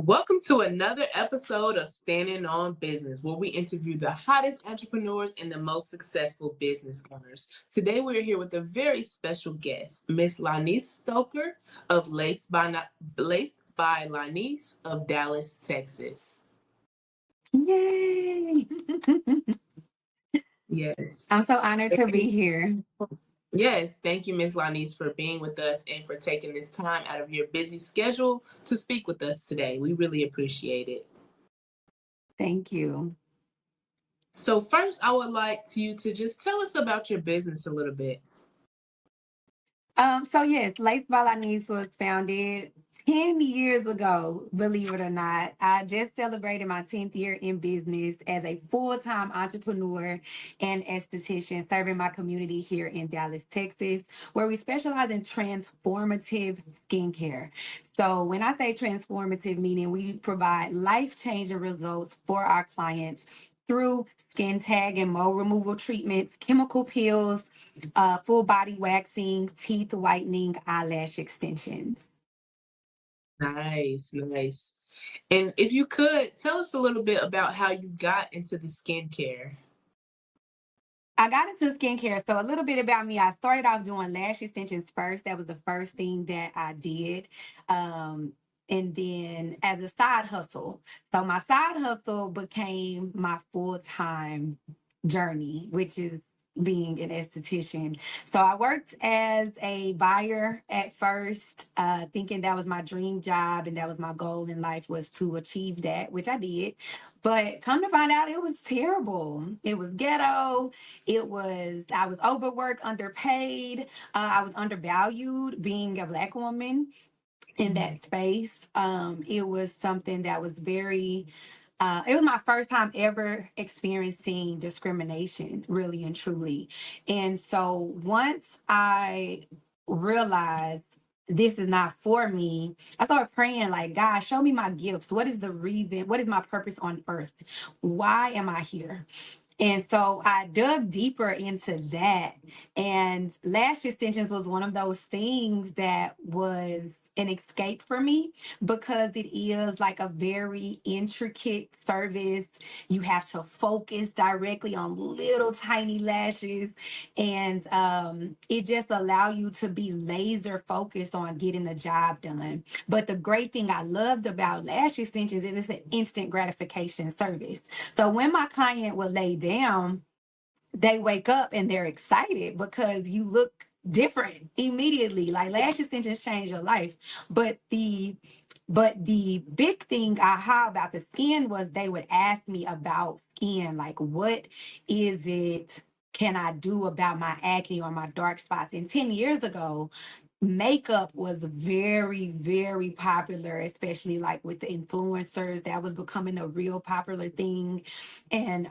Welcome to another episode of Standing on Business, where we interview the hottest entrepreneurs and the most successful business owners. Today, we're here with a very special guest, Miss Lonice Stoker of Laced by Lonice of Dallas, Texas. Yay! Yes. I'm so honored to be here. Yes, thank you, Miss Lonice, for being with us and for taking this time out of your busy schedule to speak with us today. We really appreciate it. Thank you. So, first, I would like you to just tell us about your business a little bit. So yes, Lace Balanis was founded 10 years ago, believe it or not. I just celebrated my 10th year in business as a full-time entrepreneur and esthetician, serving my community here in Dallas, Texas, where we specialize in transformative skincare. So when I say transformative, meaning we provide life-changing results for our clients through skin tag and mold removal treatments, chemical peels, full body waxing, teeth whitening, eyelash extensions. Nice, nice. And if you could tell us a little bit about how you got into the skincare. I got into skincare. So a little bit about me. I started off doing lash extensions first. That was the first thing that I did. And then as a side hustle. So my side hustle became my full-time journey, which is being an esthetician. So I worked as a buyer at first, thinking that was my dream job and that was my goal in life, was to achieve that, which I did. But come to find out, it was terrible. It was ghetto. I was overworked, underpaid. I was undervalued being a Black woman in that space. It was something that was it was my first time ever experiencing discrimination, really and truly. And so once I realized this is not for me, I started praying, like, God, show me my gifts. What is the reason? What is my purpose on earth? Why am I here? And so I dug deeper into that. And lash extensions was one of those things that was an escape for me, because it is like a very intricate service. You have to focus directly on little tiny lashes, and it just allow you to be laser focused on getting the job done. But the great thing I loved about lash extensions is it's an instant gratification service. So when my client would lay down, they wake up and they're excited because you look different immediately. Like, lash extensions change your life. But the big thing aha about the skin was they would ask me about skin, like, what is it can I do about my acne or my dark spots? And 10 years ago, makeup was very, very popular, especially like with the influencers. That was becoming a real popular thing. And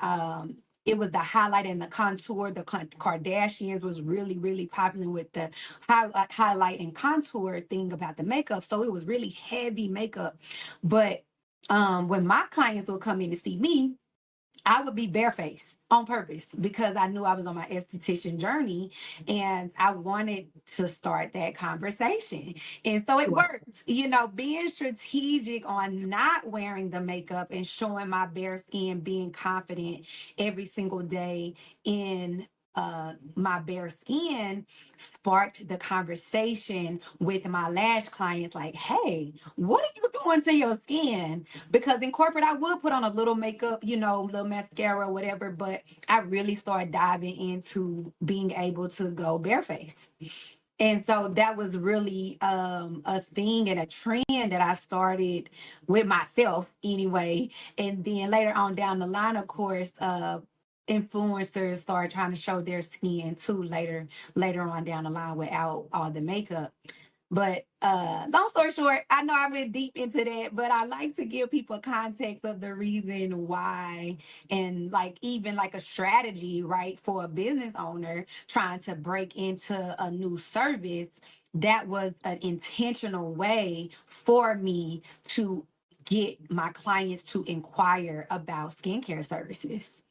it was the highlight and the contour. The Kardashians was really, really popular with the highlight and contour thing about the makeup. So it was really heavy makeup. But when my clients would come in to see me, I would be barefaced on purpose because I knew I was on my esthetician journey and I wanted to start that conversation. And so it Wow. worked, being strategic on not wearing the makeup and showing my bare skin, being confident every single day in my bare skin, sparked the conversation with my lash clients, like, hey, what are you doing to your skin? Because in corporate, I would put on a little makeup, little mascara, whatever, but I really started diving into being able to go barefaced. And so that was really a thing and a trend that I started with myself anyway. And then later on down the line, of course, influencers started trying to show their skin too later on down the line without all the makeup. But long story short, I know I went deep into that, but I like to give people context of the reason why, and like even like a strategy, right, for a business owner trying to break into a new service. That was an intentional way for me to get my clients to inquire about skincare services.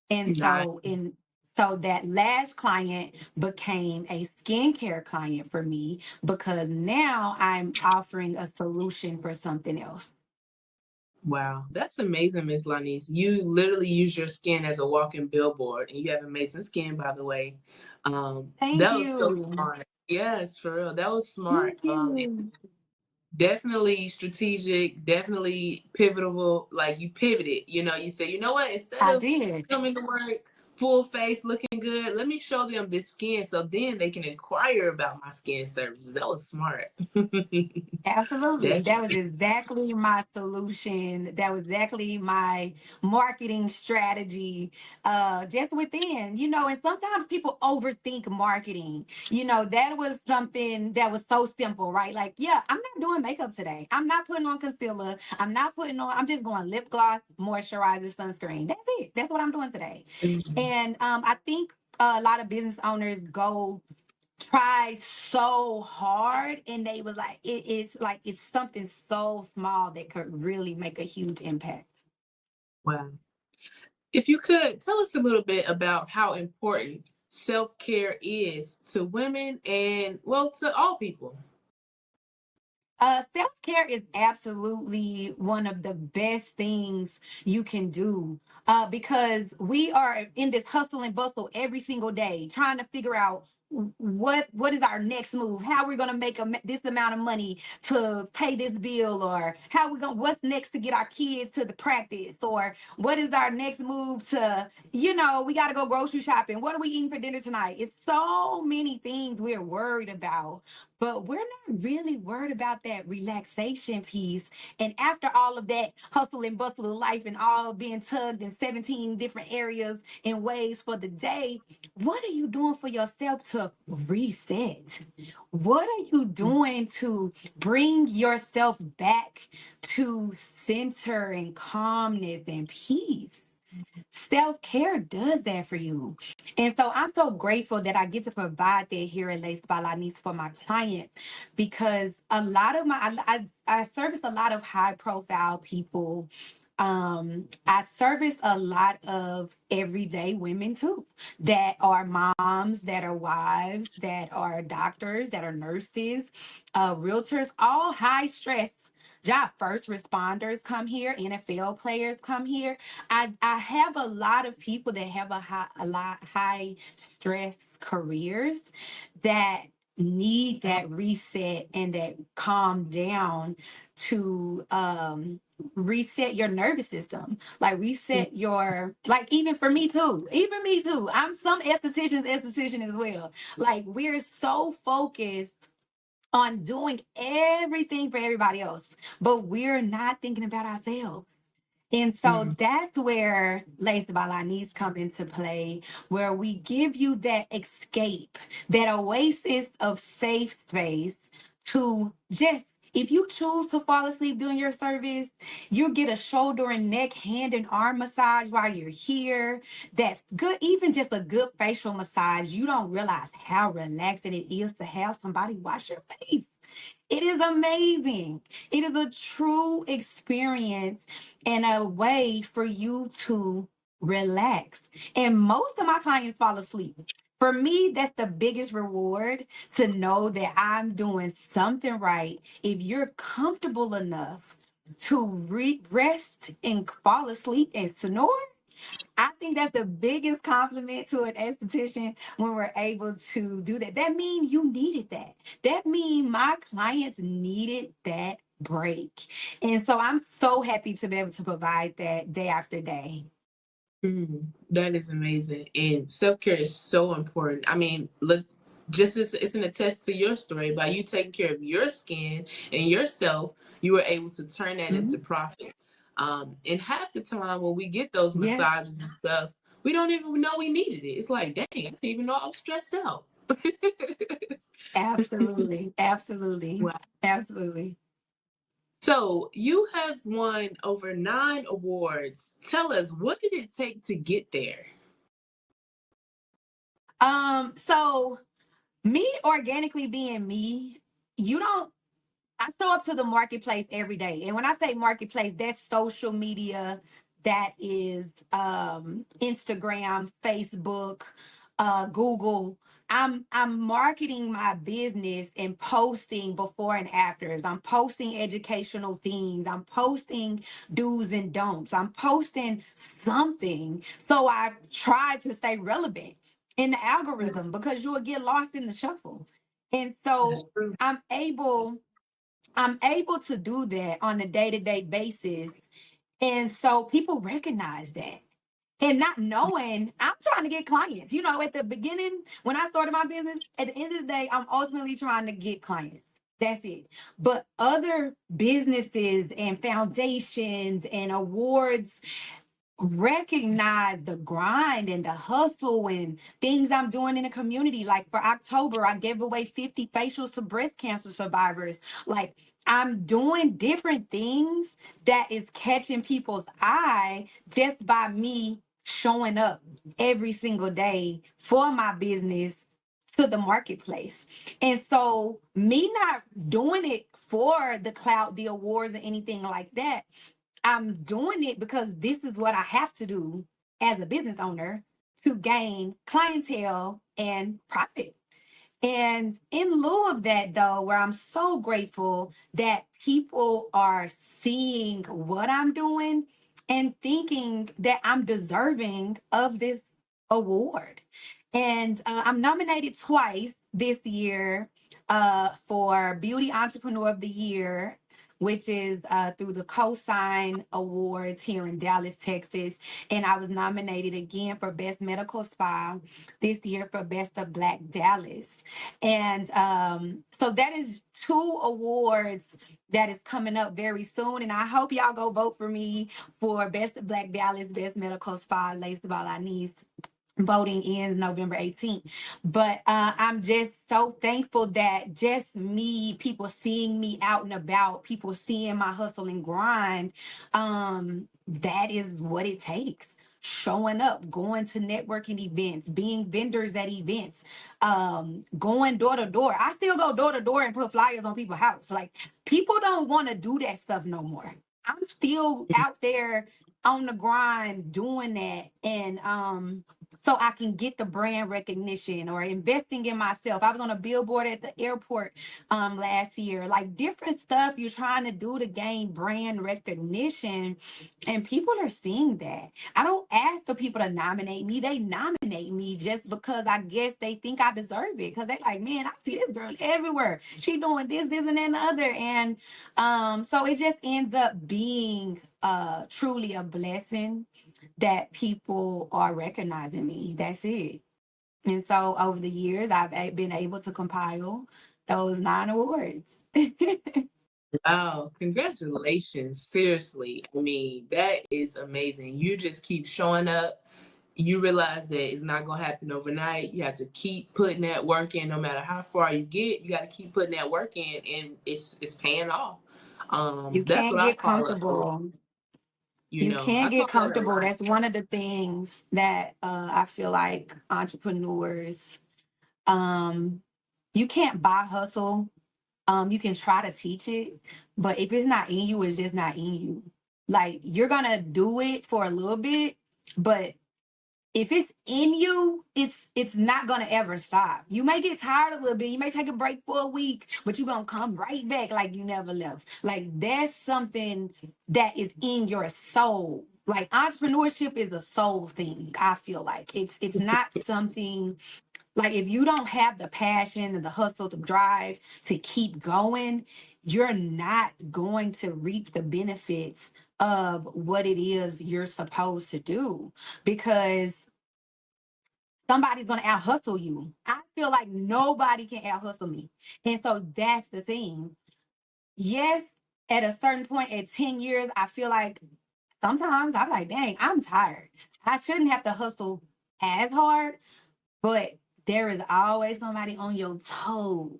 And Nice. so that lash client became a skincare client for me because now I'm offering a solution for something else. Wow, that's amazing, Miss Lanice. You literally use your skin as a walking billboard, and you have amazing skin, by the way. Thank That was so you. smart. Yes, for real, that was smart. Thank you. Definitely strategic, definitely pivotal. Like you pivoted, you say, you know what, instead I of did. coming to work full face looking good, let me show them this skin so then they can inquire about my skin services. That was smart. Absolutely. That was Definitely. exactly my solution. That was exactly my marketing strategy. Just within, and sometimes people overthink marketing. That was something that was so simple, right? Like, yeah, I'm not doing makeup today. I'm not putting on concealer. I'm just going lip gloss, moisturizer, sunscreen. That's it. That's what I'm doing today. And I think a lot of business owners go tried so hard and they was like it's like it's something so small that could really make a huge impact. Wow. If you could tell us a little bit about how important self care is to women and, well, to all people. Self-care is absolutely one of the best things you can do, because we are in this hustle and bustle every single day trying to figure out what is our next move, how we're going to make this amount of money to pay this bill, or how we're going what's next to get our kids to the practice, or what is our next move to, we got to go grocery shopping, what are we eating for dinner tonight. It's so many things we're worried about, but we're not really worried about that relaxation piece. And after all of that hustle and bustle of life and all being tugged in 17 different areas and ways for the day, what are you doing for yourself to reset? What are you doing to bring yourself back to center and calmness and peace? Self-care does that for you. And so I'm so grateful that I get to provide that here at Lace by Lonice for my clients, because a lot of I service a lot of high profile people. I service a lot of everyday women too, that are moms, that are wives, that are doctors, that are nurses, realtors, all high stress job. First responders come here, NFL players come here. I have a lot of people that have high stress careers that need that reset and that calm down to reset your nervous system, like reset your, like, even me too, I'm some esthetician as well. Like, we're so focused on doing everything for everybody else, but we're not thinking about ourselves. And so Mm. that's where Lace by Lanice come into play, where we give you that escape, that oasis of safe space to just, if you choose to fall asleep during your service, you get a shoulder and neck, hand and arm massage while you're here. That's good, even just a good facial massage. You don't realize how relaxing it is to have somebody wash your face. It is amazing. It is a true experience and a way for you to relax. And most of my clients fall asleep. For me, that's the biggest reward, to know that I'm doing something right. If you're comfortable enough to rest and fall asleep and snore, I think that's the biggest compliment to an esthetician, when we're able to do that. That means you needed that. That means my clients needed that break. And so I'm so happy to be able to provide that day after day. That is amazing. And self care is so important. I mean, look, just as it's an attest to your story, by you taking care of your skin and yourself, you were able to turn that into Mhm. profit. And half the time when we get those Yeah, massages and stuff, we don't even know we needed it. It's like, dang, I didn't even know I was stressed out. absolutely. Absolutely. Wow. Absolutely. So you have won over 9 awards. Tell us, what did it take to get there? So me organically being me, you don't I show up to the marketplace every day. And when I say marketplace, that's social media, that is Instagram, Facebook, Google. I'm marketing my business and posting before and afters. I'm posting educational things. I'm posting do's and don'ts. I'm posting something. So I try to stay relevant in the algorithm because you'll get lost in the shuffle. And That's so true. I'm able I'm able to do that on a day-to-day basis. And so people recognize that. And not knowing, I'm trying to get clients. You know, at the beginning, when I started my business, at the end of the day, I'm ultimately trying to get clients. That's it. But other businesses and foundations and awards recognize the grind and the hustle and things I'm doing in the community. Like for October, I gave away 50 facials to breast cancer survivors. Like I'm doing different things that is catching people's eye just by me showing up every single day for my business to the marketplace. And so me not doing it for the clout, the awards, or anything like that, I'm doing it because this is what I have to do as a business owner to gain clientele and profit. And in lieu of that, though, where I'm so grateful that people are seeing what I'm doing and thinking that I'm deserving of this award. And I'm nominated twice this year for Beauty Entrepreneur of the Year, which is through the Cosign Awards here in Dallas, Texas. And I was nominated again for Best Medical Spa this year for Best of Black Dallas. And so that is two awards that is coming up very soon. And I hope y'all go vote for me for Best of Black Dallas, Best Medical Spa, Laced About Our Knees. Voting ends November 18th. But I'm just so thankful that just me, people seeing me out and about, people seeing my hustle and grind, that is what it takes. Showing up, going to networking events, being vendors at events, going door to door. I still go door to door and put flyers on people's house. Like people don't want to do that stuff no more. I'm still out there on the grind doing that. And so I can get the brand recognition or investing in myself. I was on a billboard at the airport last year, like different stuff you're trying to do to gain brand recognition. And people are seeing that. I don't ask for people to nominate me. They nominate me just because I guess they think I deserve it. Because they're like, man, I see this girl everywhere. She doing this, and that, and the other. And so it just ends up being truly a blessing that people are recognizing me. That's it. And so over the years, I've been able to compile those 9 awards. Wow, congratulations. Seriously. I mean, that is amazing. You just keep showing up. You realize that it's not gonna happen overnight. You have to keep putting that work in no matter how far you get. You gotta keep putting that work in and it's paying off. You That's can't what I get call it. comfortable. You You know, I can't get call that a comfortable. lot. That's one of the things that I feel like entrepreneurs, um, you can't buy hustle. You can try to teach it, but if it's not in you, it's just not in you. Like you're gonna do it for a little bit, but if it's in you, it's not gonna ever stop. You may get tired a little bit, you may take a break for a week, but you're gonna come right back like you never left. Like that's something that is in your soul. Like entrepreneurship is a soul thing. I feel like it's not something like if you don't have the passion and the hustle, the drive to keep going, you're not going to reap the benefits of what it is you're supposed to do because somebody's going to out hustle you. I feel like nobody can out hustle me. And so that's the thing. Yes, at a certain point at 10 years, I feel like sometimes I'm like, dang, I'm tired. I shouldn't have to hustle as hard, but there is always somebody on your toes.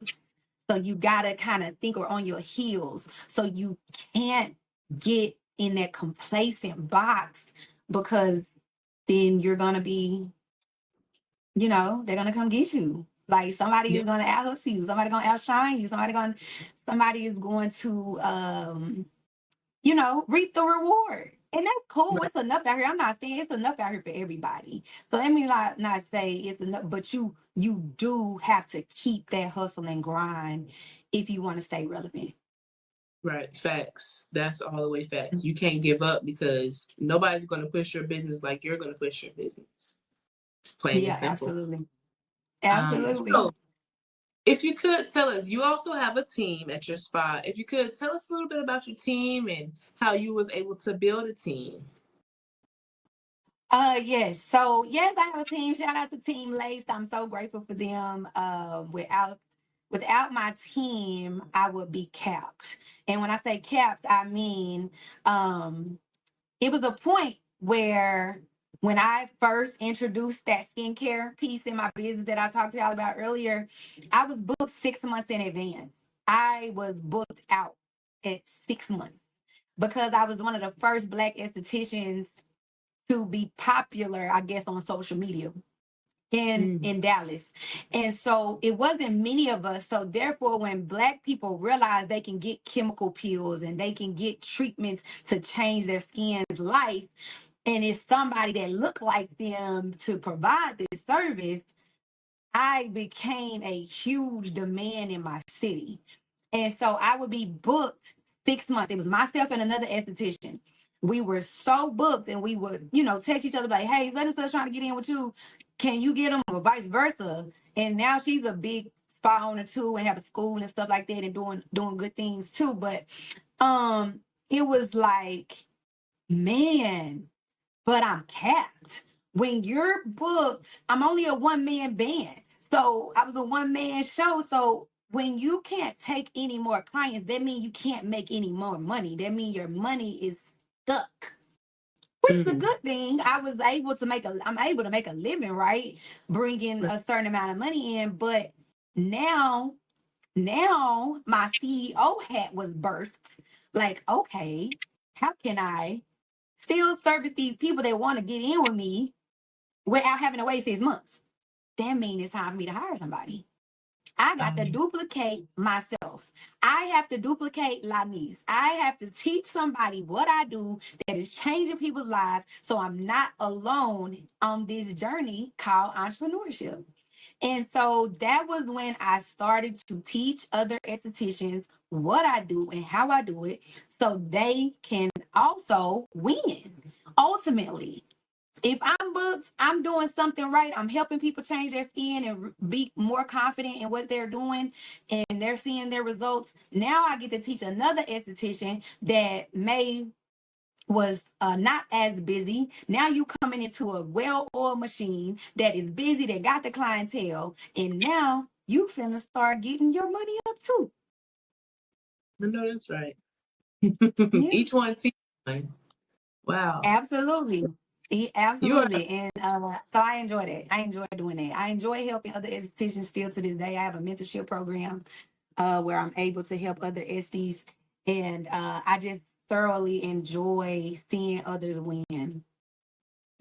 So you gotta kind of think or on your heels. So you can't get in that complacent box because then you're gonna be, they're gonna come get you. Like somebody Yeah. is gonna out hustle you, somebody gonna outshine you, somebody is going to reap the reward. And that's cool. Right. It's enough out here. I'm not saying it's enough out here for everybody. So let me not say it's enough, but you do have to keep that hustle and grind if you want to stay relevant. Right. Facts. That's all the way facts. You can't give up because nobody's going to push your business like you're going to push your business. Plain and Yeah, simple. absolutely. Absolutely. So if you could tell us, you also have a team at your spa. If you could tell us a little bit about your team and how you was able to build a team. Yes. So yes, I have a team. Shout out to Team Lace. I'm so grateful for them. Without my team, I would be capped. And when I say capped, I mean um it was a point where when I first introduced that skincare piece in my business that I talked to y'all about earlier, I was booked 6 months in advance. I was booked out at 6 months because I was one of the first Black estheticians to be popular, I guess, on social media Mm. in Dallas. And so it wasn't many of us. So therefore, when Black people realize they can get chemical peels and they can get treatments to change their skin's life, and it's somebody that looked like them to provide this service, I became a huge demand in my city. And so I would be booked 6 months. It was myself and another esthetician. We were so booked and we would, text each other like, hey, such and such trying to get in with you. Can you get them? Or vice versa. And now she's a big spa owner too and have a school and stuff like that and doing good things too. But it was like, man, but I'm capped. When you're booked, I'm only a one-man band. So I was a one-man show. So when you can't take any more clients, that means you can't make any more money. That means your money is stuck. Which is a Mm. good thing. I'm able to make a living, right? Bringing Right. a certain amount of money in. But now, now my CEO hat was birthed. Like, okay, how can I still service these people that want to get in with me without having to wait 6 months? That means it's time for me to hire somebody. I got to Um, duplicate myself. I have to duplicate Lonice. I have to teach somebody what I do that is changing people's lives so I'm not alone on this journey called entrepreneurship. And so that was when I started to teach other estheticians what I do and how I do it so they can also win. Ultimately, if I'm booked, I'm doing something right. I'm helping people change their skin and be more confident in what they're doing and they're seeing their results. Now I get to teach another esthetician that may was not as busy. Now you coming into a well-oiled machine that is busy, that got the clientele, and now you finna start getting your money up too. I know that's right. Yeah, Each one teach one. Wow. absolutely. You are Absolutely. And so I enjoyed it. I enjoy doing that. I enjoy helping other estheticians still to this day. I have a mentorship program where I'm able to help other esties. And I just thoroughly enjoy seeing others win.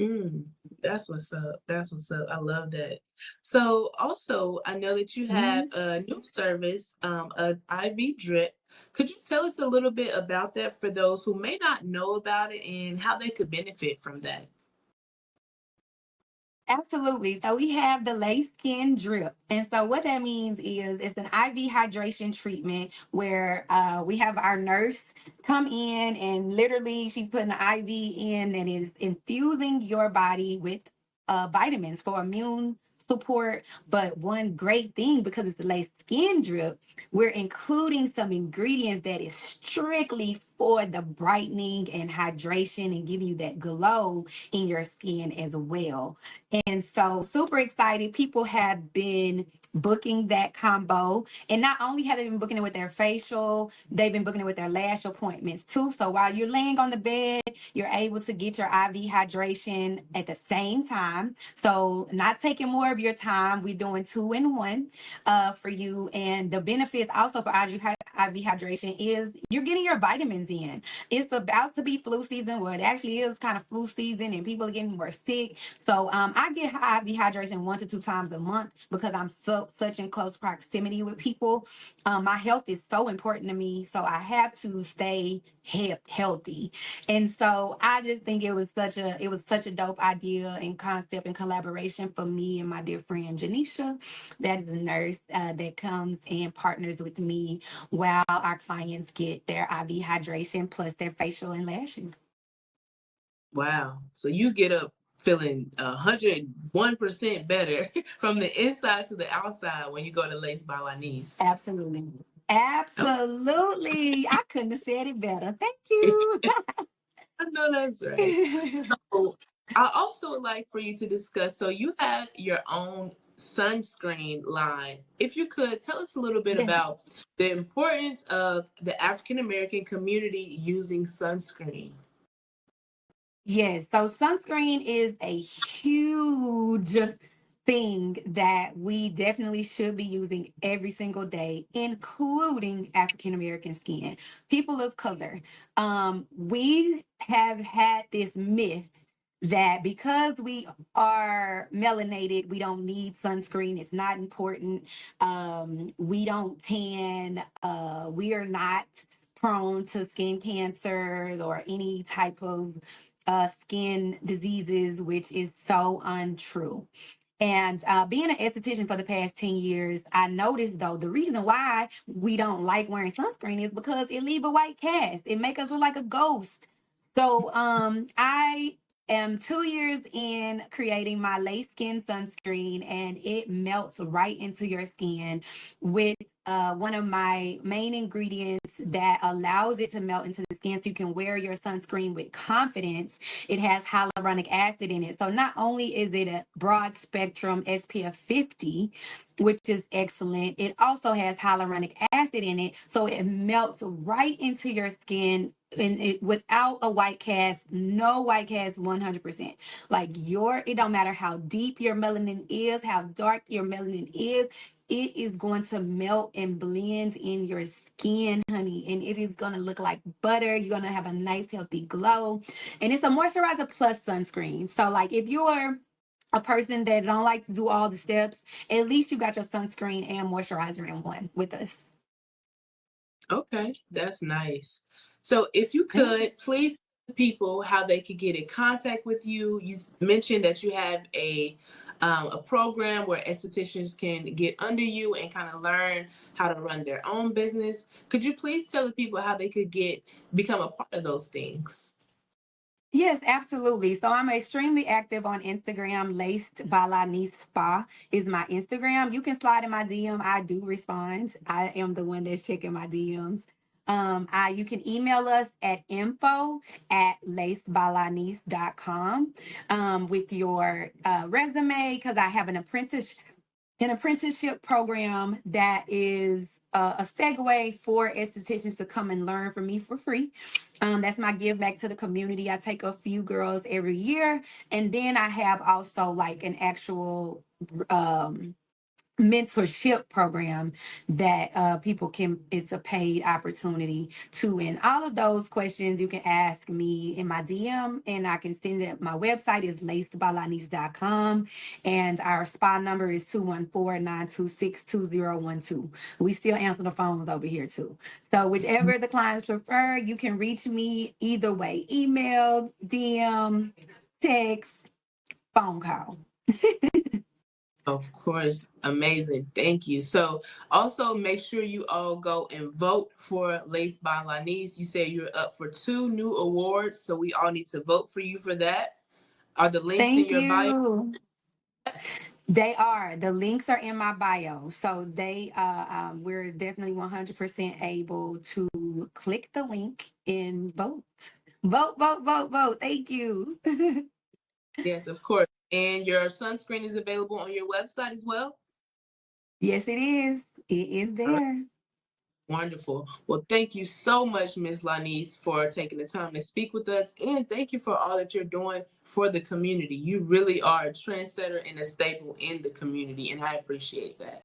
mm, that's what's up. That's what's up. I love that. So also I know that you have Mhm. a new service, a IV drip. Could you tell us a little bit about that for those who may not know about it and how they could benefit from that? Absolutely. So we have the Lace Skin Drip. And so what that means is it's an IV hydration treatment where we have our nurse come in and literally she's putting an IV in and is infusing your body with vitamins for immune support. But one great thing, because it's a Lace Skin Drip, we're including some ingredients that is strictly for the brightening and hydration and giving you that glow in your skin as well. And so, super excited. People have been booking that combo. And not only have they been booking it with their facial, they've been booking it with their lash appointments too. So, while you're laying on the bed, you're able to get your IV hydration at the same time. So, not taking more of your time. We're doing 2 in 1 for you. And the benefits also for IV hydration is you're getting your vitamins in. It's about to be flu season. Well, it actually is kind of flu season, and people are getting more sick. So I get IV hydration 1 to 2 times a month because I'm such in close proximity with people. My health is so important to me, so I have to stay healthy. And so I just think it was such a dope idea and concept and collaboration for me and my dear friend Janisha, that is a nurse that comes and partners with me while our clients get their IV hydration plus their facial and lashes. Wow. So you get up feeling 101% better from the inside to the outside when you go to Lace by Lonice. Absolutely. Okay. Absolutely. I couldn't have said it better. Thank you. I know that's right. So I also would like for you to discuss, so you have your own sunscreen line. If you could tell us a little bit about Yes. the importance of the African American community using sunscreen. Yes. So sunscreen is a huge thing that we definitely should be using every single day, including African American skin, people of color. We have had this myth that because we are melanated, we don't need sunscreen. It's not important. We don't tan. We are not prone to skin cancers or any type of skin diseases, which is so untrue. And being an esthetician for the past 10 years, I noticed though the reason why we don't like wearing sunscreen is because it leave a white cast. It make us look like a ghost. So I am 2 years in creating my lace skin sunscreen, and it melts right into your skin with one of my main ingredients that allows it to melt into the skin so you can wear your sunscreen with confidence. It has hyaluronic acid in it. So not only is it a broad spectrum SPF 50, which is excellent, it also has hyaluronic acid in it. So it melts right into your skin and it without a white cast, no white cast 100%. Like it don't matter how deep your melanin is, how dark your melanin is, it is going to melt and blend in your skin, honey, and it is going to look like butter. You're going to have a nice healthy glow, and it's a moisturizer plus sunscreen. So like if you're a person that don't like to do all the steps, at least you got your sunscreen and moisturizer in one with us. Okay, that's nice. So if you could please tell people how they could get in contact with you. You mentioned that you have a program where estheticians can get under you and kind of learn how to run their own business. Could you please tell the people how they could become a part of those things? Yes, absolutely. So I'm extremely active on Instagram. Laced by Lonice Spa is my Instagram. You can slide in my DM. I do respond. I am the one that's checking my DMs. You can email us at info@lacedbylonice.com with your resume, because I have an apprenticeship program that is a segue for estheticians to come and learn from me for free. That's my give back to the community. I take a few girls every year, and then I have also like an actual um, mentorship program that people can, it's a paid opportunity to. And all of those questions you can ask me in my DM, and I can send it. My website is lacedbylonice.com, and our spa number is 214-926-2012. We still answer the phones over here too, so whichever the clients prefer, you can reach me either way: email, DM, text, phone call. Of course, amazing. Thank you. So also make sure you all go and vote for Lace by Lanice. You say you're up for 2 new awards, so we all need to vote for you for that. Are the links in Thank your bio? you. They are. The links are in my bio. So we're definitely 100% able to click the link and vote. Vote, vote, vote, vote. Thank you. Yes, of course. And your sunscreen is available on your website as well? Yes, it is. It is All right, there. wonderful. Well, thank you so much, Ms. Lanice, for taking the time to speak with us. And thank you for all that you're doing for the community. You really are a trendsetter and a staple in the community, and I appreciate that.